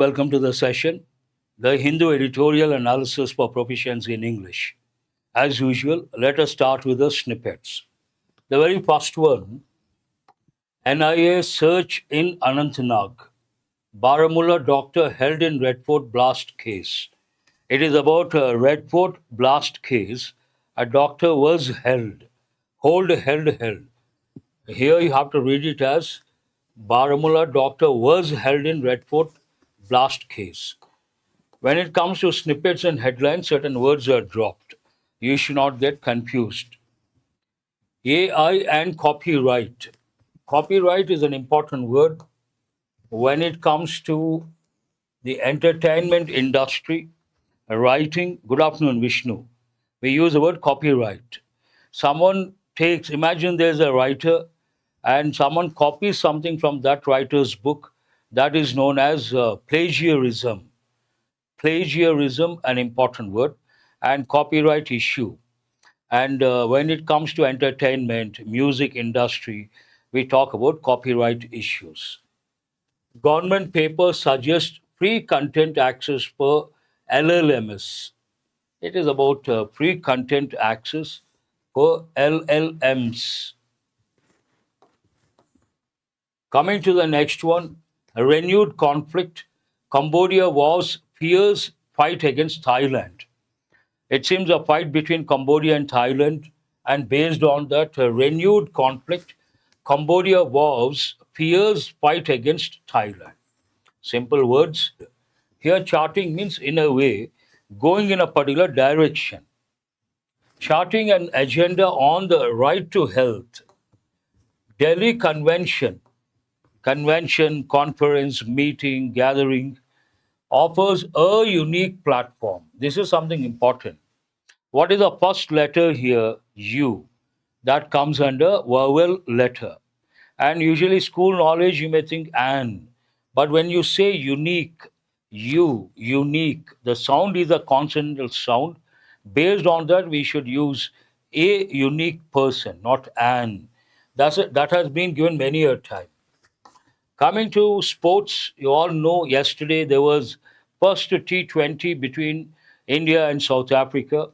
Welcome to the session, the Hindu editorial analysis for proficiency in English. As usual, let us start with the snippets. The very first one, NIA search in Anantnag. Baramulla doctor held in Red Fort blast case. It is about a Red Fort blast case. A doctor was held. Held. Here you have to read it as Baramulla doctor was held in Red Fort blast case. When it comes to snippets and headlines, certain words are dropped. You should not get confused. AI and copyright. Copyright is an important word when it comes to the entertainment industry, writing. Good afternoon, Vishnu. We use the word copyright. Imagine there's a writer and someone copies something from that writer's book. That is known as plagiarism. Plagiarism, an important word, and copyright issue. And when it comes to entertainment, music industry, we talk about copyright issues. Government papers suggest free content access for LLMs. It is about free content access for LLMs. Coming to the next one, a renewed conflict. Cambodia vows fierce fight against Thailand. It seems a fight between Cambodia and Thailand, and based on that renewed conflict, Cambodia vows fierce fight against Thailand. Simple words. Here, charting means, in a way, going in a particular direction. Charting an agenda on the right to health. Delhi Convention, conference, meeting, gathering, offers a unique platform. This is something important. What is the first letter here? U. That comes under vowel letter. And usually school knowledge, you may think an. But when you say unique, U, unique, the sound is a consonantal sound. Based on that, we should use a unique person, not an. That has been given many a time. Coming to sports, you all know yesterday there was first T20 between India and South Africa.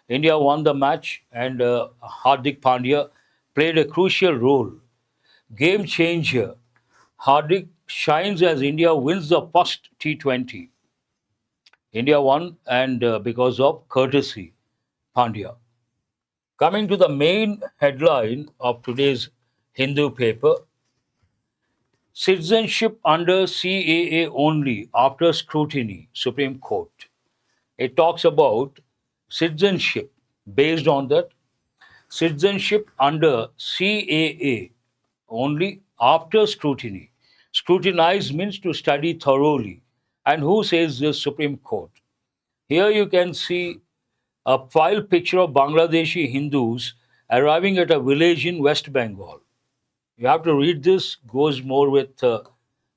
India won the match and Hardik Pandya played a crucial role. Game changer. Hardik shines as India wins the first T20. India won and because of courtesy, Pandya. Coming to the main headline of today's Hindu paper, citizenship under CAA only after scrutiny, Supreme Court. It talks about citizenship based on that. Citizenship under CAA only after scrutiny. Scrutinize means to study thoroughly. And who says this? Supreme Court. Here you can see a file picture of Bangladeshi Hindus arriving at a village in West Bengal. You have to read this, goes more with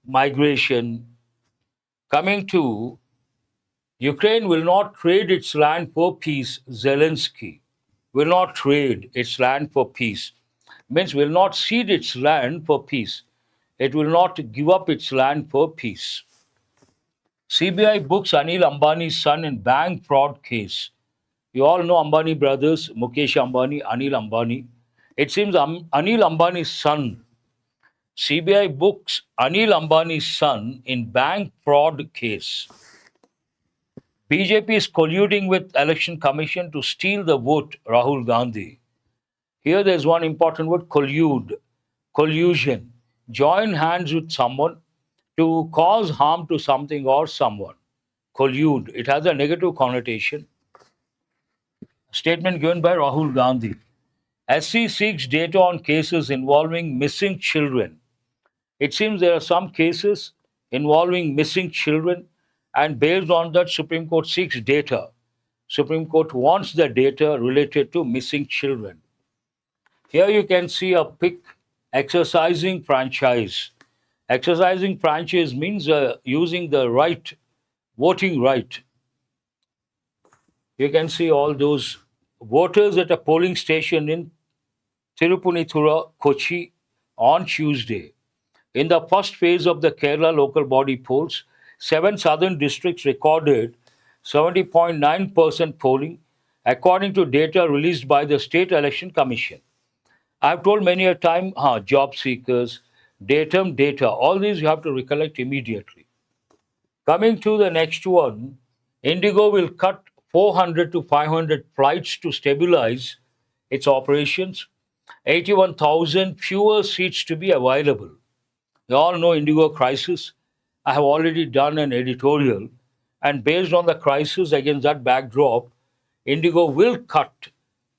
migration. Coming to Ukraine will not trade its land for peace, Zelensky. Will not trade its land for peace. Means will not cede its land for peace. It will not give up its land for peace. CBI books Anil Ambani's son in bank fraud case. You all know Ambani brothers, Mukesh Ambani, Anil Ambani. It seems Anil Ambani's son, CBI books Anil Ambani's son in bank fraud case. BJP is colluding with Election Commission to steal the vote, Rahul Gandhi. Here there's one important word, collude, collusion. Join hands with someone to cause harm to something or someone. Collude, it has a negative connotation. Statement given by Rahul Gandhi. SC seeks data on cases involving missing children. It seems there are some cases involving missing children, and based on that, Supreme Court seeks data. Supreme Court wants the data related to missing children. Here you can see a pic, exercising franchise. Exercising franchise means using the right, voting right. You can see all those voters at a polling station in Tirupunithura, Kochi on Tuesday. In the first phase of the Kerala local body polls, 7 southern districts recorded 70.9% polling, according to data released by the State Election Commission. I've told many a time, job seekers, datum, data, all these you have to recollect immediately. Coming to the next one, Indigo will cut 400 to 500 flights to stabilize its operations. 81,000 fewer seats to be available. You all know Indigo crisis. I have already done an editorial, and based on the crisis against that backdrop, Indigo will cut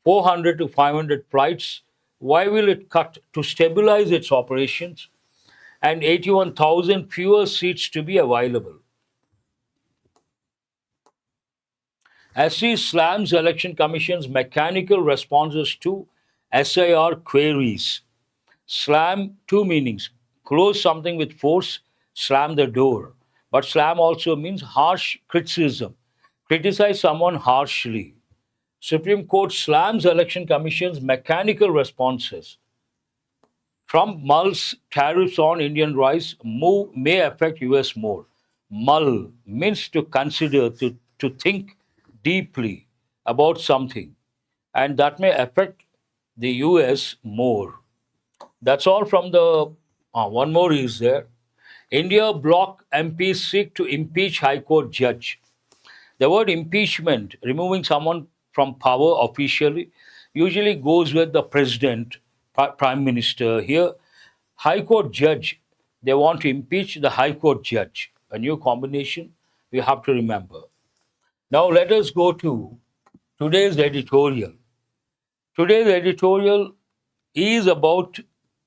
400 to 500 flights. Why will it cut? To stabilize its operations, and 81,000 fewer seats to be available. SC slams Election Commission's mechanical responses to SIR queries. Slam, two meanings. Close something with force, slam the door. But slam also means harsh criticism. Criticize someone harshly. Supreme Court slams Election Commission's mechanical responses. Trump mulls tariffs on Indian rice move may affect US more. Mull means to consider, to think deeply about something, and that may affect the US more. That's all from the. One more is there. India bloc MPs seek to impeach High Court judge. The word impeachment, removing someone from power officially, usually goes with the president, prime minister. Here, High Court judge, they want to impeach the High Court judge. A new combination we have to remember. Now let us go to today's editorial. Today's editorial is about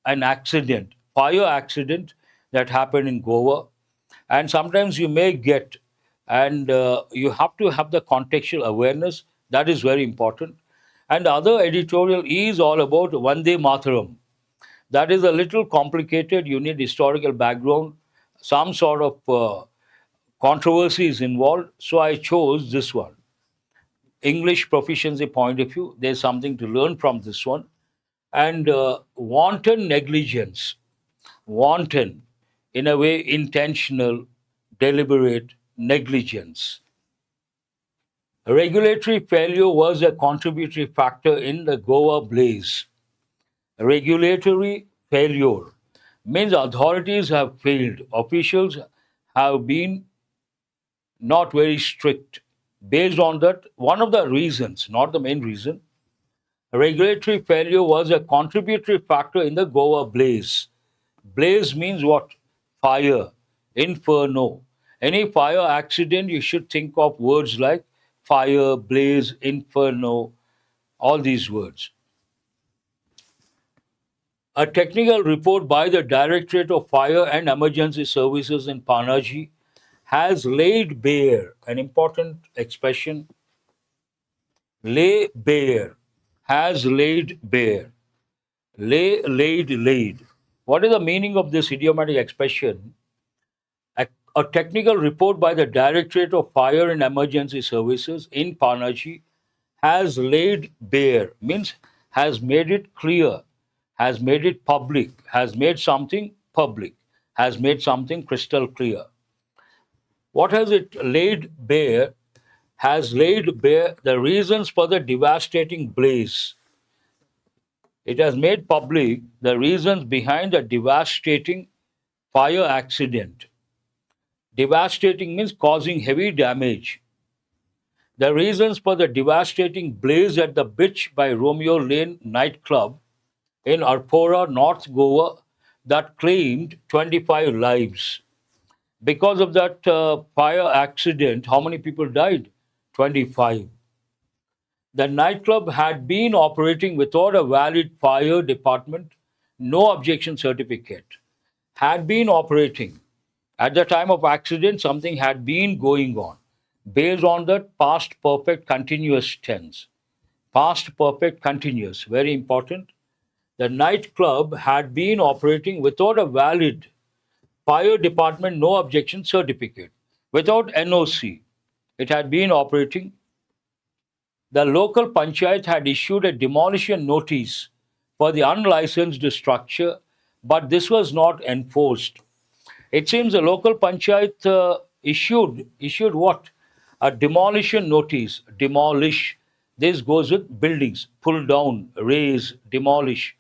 an accident, fire accident that happened in Goa. And sometimes you may get, and you have to have the contextual awareness. That is very important. And the other editorial is all about Vande Mataram. That is a little complicated. You need historical background. Some sort of controversy is involved. So I chose this one. English proficiency point of view, there's something to learn from this one. And wanton negligence, wanton, in a way, intentional, deliberate negligence. Regulatory failure was a contributory factor in the Goa blaze. Regulatory failure means authorities have failed, officials have been not very strict. Based on that, one of the reasons, not the main reason, regulatory failure was a contributory factor in the Goa blaze. Blaze means what? Fire, inferno. Any fire accident, you should think of words like fire, blaze, inferno, all these words. A technical report by the Directorate of Fire and Emergency Services in Panaji has laid bare, an important expression, lay bare, has laid bare, laid. What is the meaning of this idiomatic expression? A technical report by the Directorate of Fire and Emergency Services in Panaji has laid bare, means has made it clear, has made it public, has made something public, has made something crystal clear. What has it laid bare? Has laid bare the reasons for the devastating blaze. It has made public the reasons behind the devastating fire accident. Devastating means causing heavy damage. The reasons for the devastating blaze at the Bitch by Romeo Lane nightclub in Arpora, North Goa, that claimed 25 lives. Because of that fire accident, how many people died? 25. The nightclub had been operating without a valid fire department, no objection certificate. Had been operating. At the time of accident, something had been going on. Based on that past perfect continuous tense. Past perfect continuous, very important. The nightclub had been operating without a valid fire department no objection certificate, without NOC. It had been operating. The local panchayat had issued a demolition notice for the unlicensed structure, but this was not enforced. It seems the local panchayat issued what? A demolition notice. Demolish. This goes with buildings. Pull down, raise, demolish.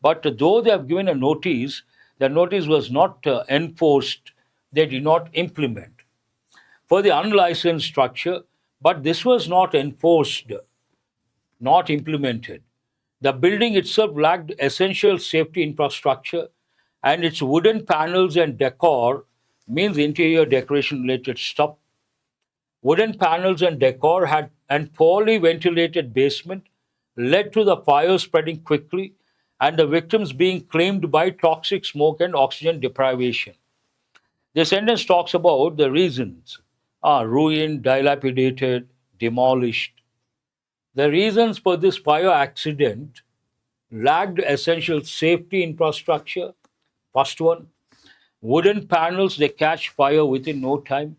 But though they have given a notice, the notice was not enforced. They did not implement for the unlicensed structure, but this was not enforced, not implemented. The building itself lacked essential safety infrastructure, and its wooden panels and decor means interior decoration related stuff. Wooden panels and decor had and poorly ventilated basement led to the fire spreading quickly and the victims being claimed by toxic smoke and oxygen deprivation. The sentence talks about the reasons are ruined, dilapidated, demolished. The reasons for this fire accident lacked essential safety infrastructure. First one, wooden panels, they catch fire within no time,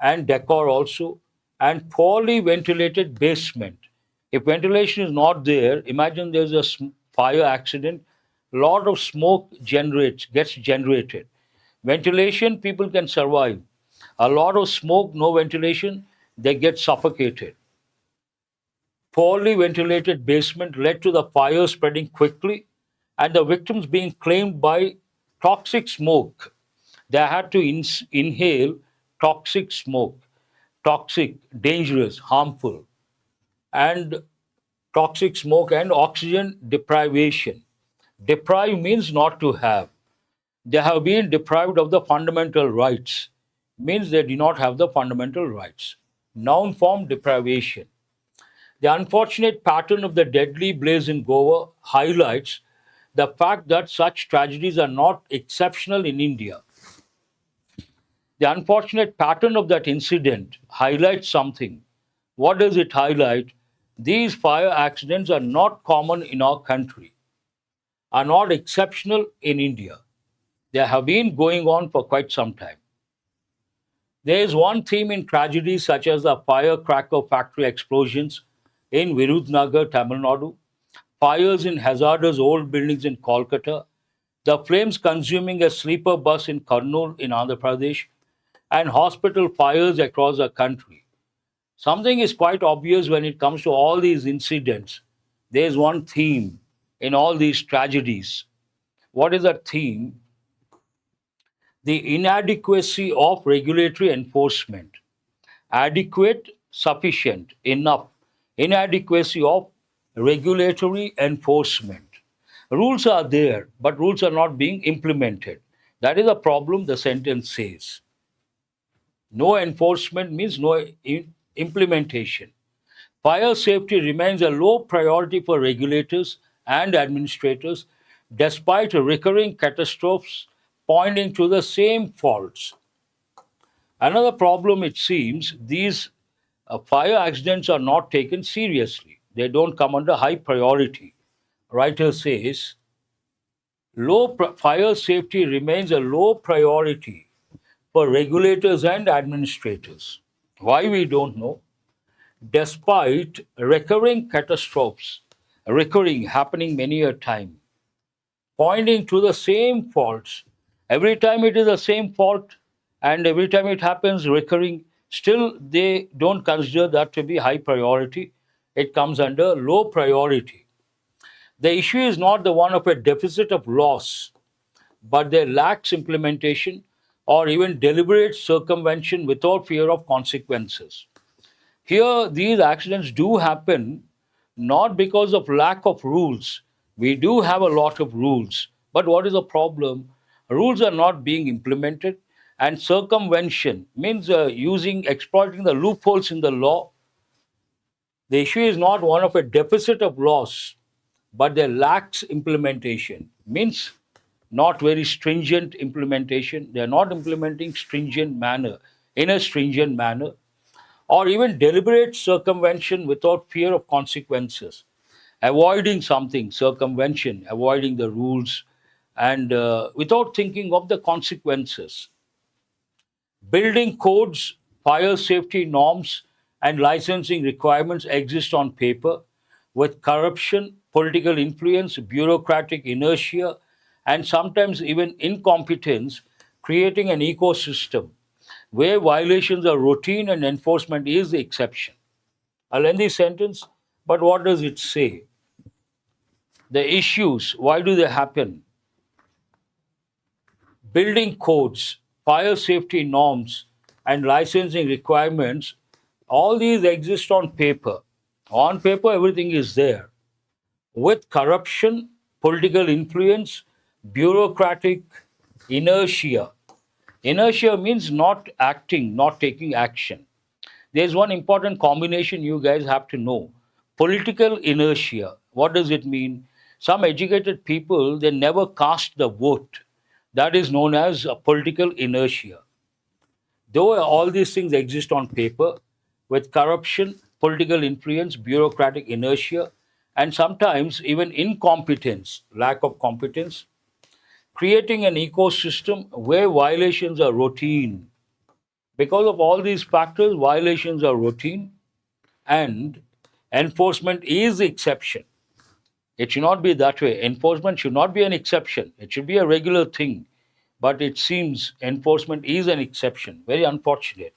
and decor also, and poorly ventilated basement. If ventilation is not there, imagine there's a fire accident, lot of smoke gets generated. Ventilation, people can survive. A lot of smoke, no ventilation, they get suffocated. Poorly ventilated basement led to the fire spreading quickly and the victims being claimed by toxic smoke. They had to inhale toxic smoke, toxic, dangerous, harmful, and toxic smoke and oxygen deprivation. Deprive means not to have. They have been deprived of the fundamental rights, means they do not have the fundamental rights. Noun form deprivation. The unfortunate pattern of the deadly blaze in Goa highlights the fact that such tragedies are not exceptional in India. The unfortunate pattern of that incident highlights something. What does it highlight? These fire accidents are not common in our country, are not exceptional in India. They have been going on for quite some time. There is one theme in tragedies such as the firecracker factory explosions in Virudnagar, Tamil Nadu, fires in hazardous old buildings in Kolkata, the flames consuming a sleeper bus in Kurnool in Andhra Pradesh, and hospital fires across the country. Something is quite obvious when it comes to all these incidents. There is one theme in all these tragedies. What is that theme? The inadequacy of regulatory enforcement. Adequate, sufficient, enough. Inadequacy of regulatory enforcement. Rules are there, but rules are not being implemented. That is a problem, the sentence says. No enforcement means no implementation. Fire safety remains a low priority for regulators and administrators despite recurring catastrophes pointing to the same faults. Another problem, it seems, these fire accidents are not taken seriously. They don't come under high priority. Writer says, fire safety remains a low priority for regulators and administrators. Why we don't know? Despite recurring catastrophes, happening many a time, pointing to the same faults. Every time it is the same fault, and every time it happens recurring, still they don't consider that to be high priority. It comes under low priority. The issue is not the one of a deficit of laws, but their lax implementation or even deliberate circumvention without fear of consequences. Here, these accidents do happen not because of lack of rules. We do have a lot of rules, but what is the problem? Rules are not being implemented, and circumvention means exploiting the loopholes in the law. The issue is not one of a deficit of laws, but their lax implementation means not very stringent implementation. They are not implementing in a stringent manner, or even deliberate circumvention without fear of consequences. Avoiding something, circumvention, avoiding the rules, and without thinking of the consequences. Building codes, fire safety norms, and licensing requirements exist on paper, with corruption, political influence, bureaucratic inertia, and sometimes even incompetence creating an ecosystem. where violations are routine and enforcement is the exception. A lengthy sentence, but what does it say? The issues, why do they happen? Building codes, fire safety norms, and licensing requirements, all these exist on paper. On paper, everything is there. With corruption, political influence, bureaucratic inertia. Inertia means not acting, not taking action. There's one important combination you guys have to know. Political inertia. What does it mean? Some educated people, they never cast the vote. That is known as a political inertia. Though all these things exist on paper, with corruption, political influence, bureaucratic inertia, and sometimes even incompetence, lack of competence, creating an ecosystem where violations are routine. Because of all these factors, violations are routine and enforcement is the exception. It should not be that way. Enforcement should not be an exception. It should be a regular thing. But it seems enforcement is an exception. Very unfortunate.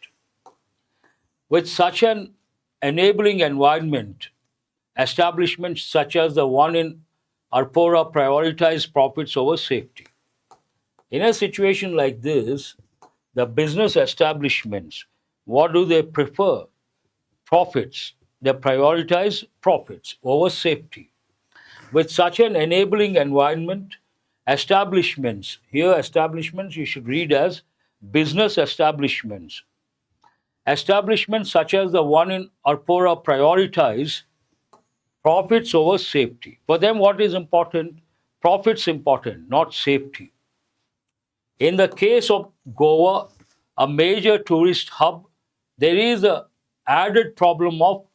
With such an enabling environment, establishments such as the one in Arpora prioritize profits over safety. In a situation like this, the business establishments, what do they prefer? Profits. They prioritize profits over safety. With such an enabling environment, establishments, here establishments you should read as business establishments. Establishments such as the one in Arpora prioritize profits over safety. For them, what is important? Profits important, not safety. In the case of Goa, a major tourist hub, there is a added problem of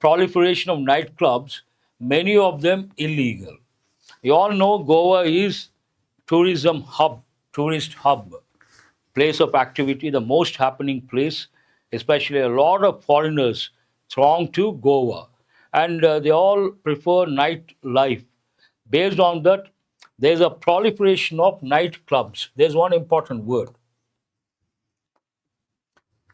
proliferation of nightclubs, many of them illegal. You all know Goa is tourism hub, tourist hub, place of activity, the most happening place, especially a lot of foreigners throng to Goa. And they all prefer nightlife. Based on that, there's a proliferation of nightclubs. There's one important word.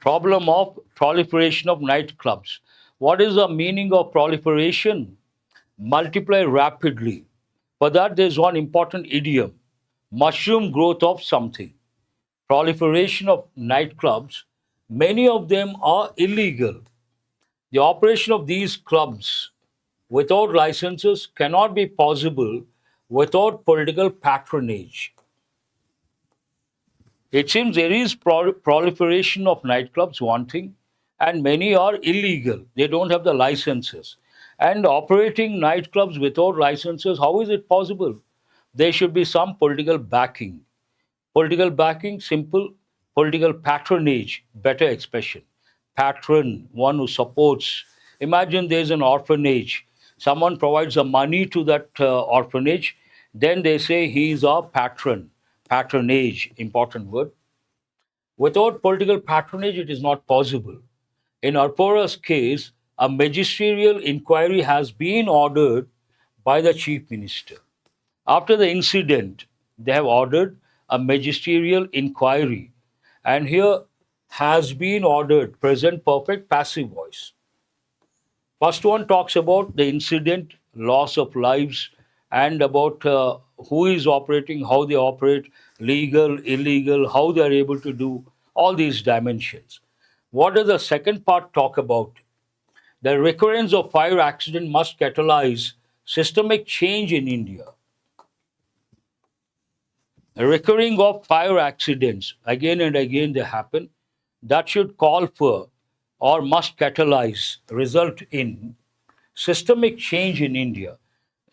Problem of proliferation of nightclubs. What is the meaning of proliferation? Multiply rapidly. For that, there's one important idiom. Mushroom growth of something. Proliferation of nightclubs. Many of them are illegal. The operation of these clubs without licenses cannot be possible without political patronage. It seems there is proliferation of nightclubs, one thing, and many are illegal. They don't have the licenses. And operating nightclubs without licenses, how is it possible? There should be some political backing. Political backing, simple. Political patronage, better expression. Patron, one who supports. Imagine there's an orphanage. Someone provides the money to that orphanage. Then they say he is our patron. Patronage, important word. Without political patronage, it is not possible. In Arpora's case, a magisterial inquiry has been ordered by the Chief Minister. After the incident, they have ordered a magisterial inquiry. And here has been ordered, present perfect, passive voice. First one talks about the incident, loss of lives, and about who is operating, how they operate, legal, illegal, how they are able to do all these dimensions. What does the second part talk about? The recurrence of fire accident must catalyze systemic change in India. A recurring of fire accidents, again and again they happen, that should call for or must catalyze, result in systemic change in India.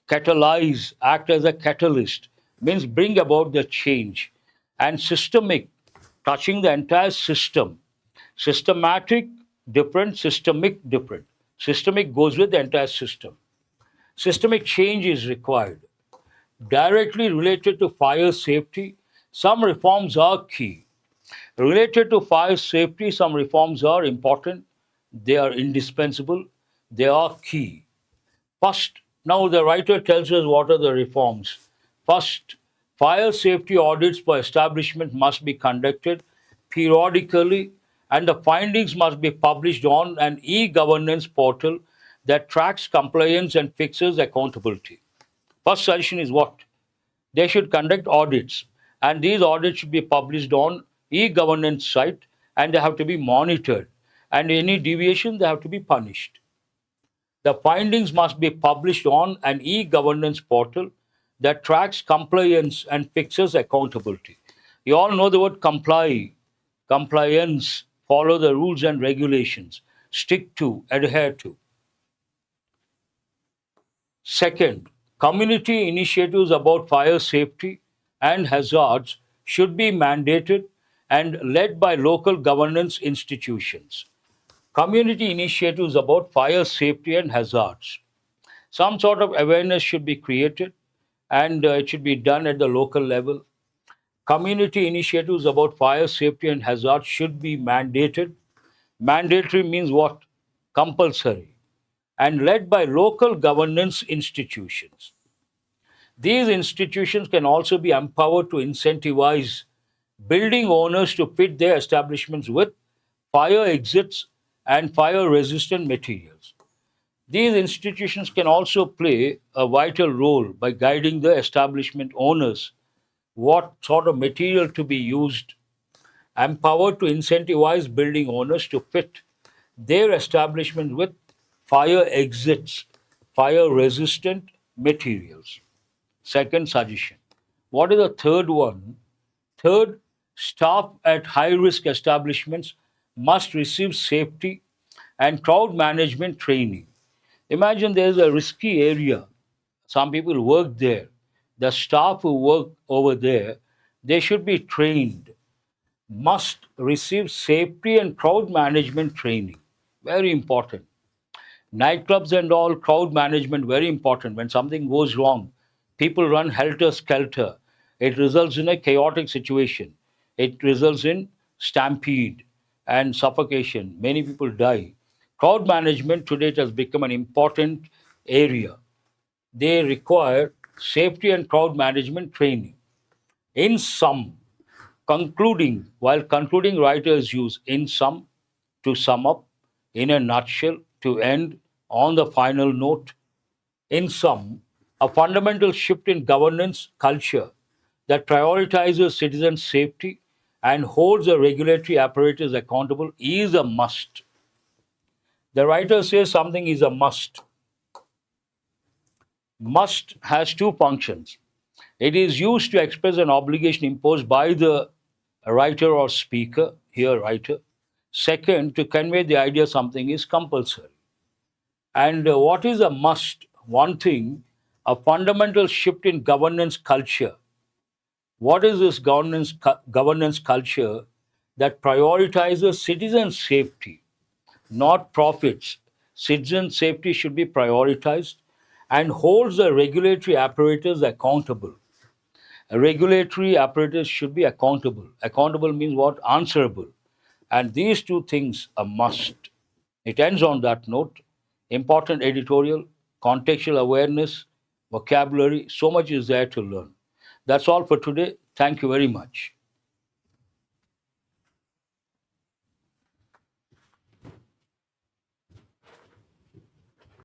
Catalyze, act as a catalyst, means bring about the change. And systemic, touching the entire system. Systematic, different, systemic, different. Systemic goes with the entire system. Systemic change is required. Directly related to fire safety, some reforms are key. Related to fire safety, some reforms are important. They are indispensable. They are key. First, now the writer tells us what are the reforms. First, fire safety audits for establishment must be conducted periodically, and the findings must be published on an e-governance portal that tracks compliance and fixes accountability. First suggestion is what? They should conduct audits, and these audits should be published on e-governance site, and they have to be monitored, and any deviation they have to be punished. The findings must be published on an e-governance portal that tracks compliance and fixes accountability. You all know the word comply, compliance, follow the rules and regulations, stick to, adhere to. Second, community initiatives about fire safety and hazards should be mandated and led by local governance institutions. Community initiatives about fire safety and hazards. Some sort of awareness should be created, and it should be done at the local level. Community initiatives about fire safety and hazards should be mandated. Mandatory means what? Compulsory. And led by local governance institutions. These institutions can also be empowered to incentivize building owners to fit their establishments with fire exits and fire resistant materials. These institutions can also play a vital role by guiding the establishment owners what sort of material to be used, empowered to incentivize building owners to fit their establishment with fire exits, fire resistant materials. Second suggestion. What is the third one? Third, staff at high risk establishments must receive safety and crowd management training. Imagine there is a risky area. Some people work there. The staff who work over there, they should be trained, must receive safety and crowd management training. Very important. Nightclubs and all, crowd management, very important. When something goes wrong, people run helter skelter. It results in a chaotic situation. It results in stampede and suffocation. Many people die. Crowd management today it has become an important area. They require safety and crowd management training. In sum, while concluding, writers use in sum to sum up, in a nutshell, to end on the final note. In sum, a fundamental shift in governance culture that prioritizes citizen safety and holds the regulatory apparatus accountable is a must. The writer says something is a must. Must has two functions. It is used to express an obligation imposed by the writer or speaker, here writer. Second, to convey the idea something is compulsory. And what is a must? One thing, a fundamental shift in governance culture. What is this governance culture that prioritizes citizen safety, not profits? Citizen safety should be prioritized and holds the regulatory apparatus accountable. A regulatory apparatus should be accountable. Accountable means what? Answerable. And these two things are must. It ends on that note. Important editorial, contextual awareness, vocabulary, so much is there to learn. That's all for today. Thank you very much.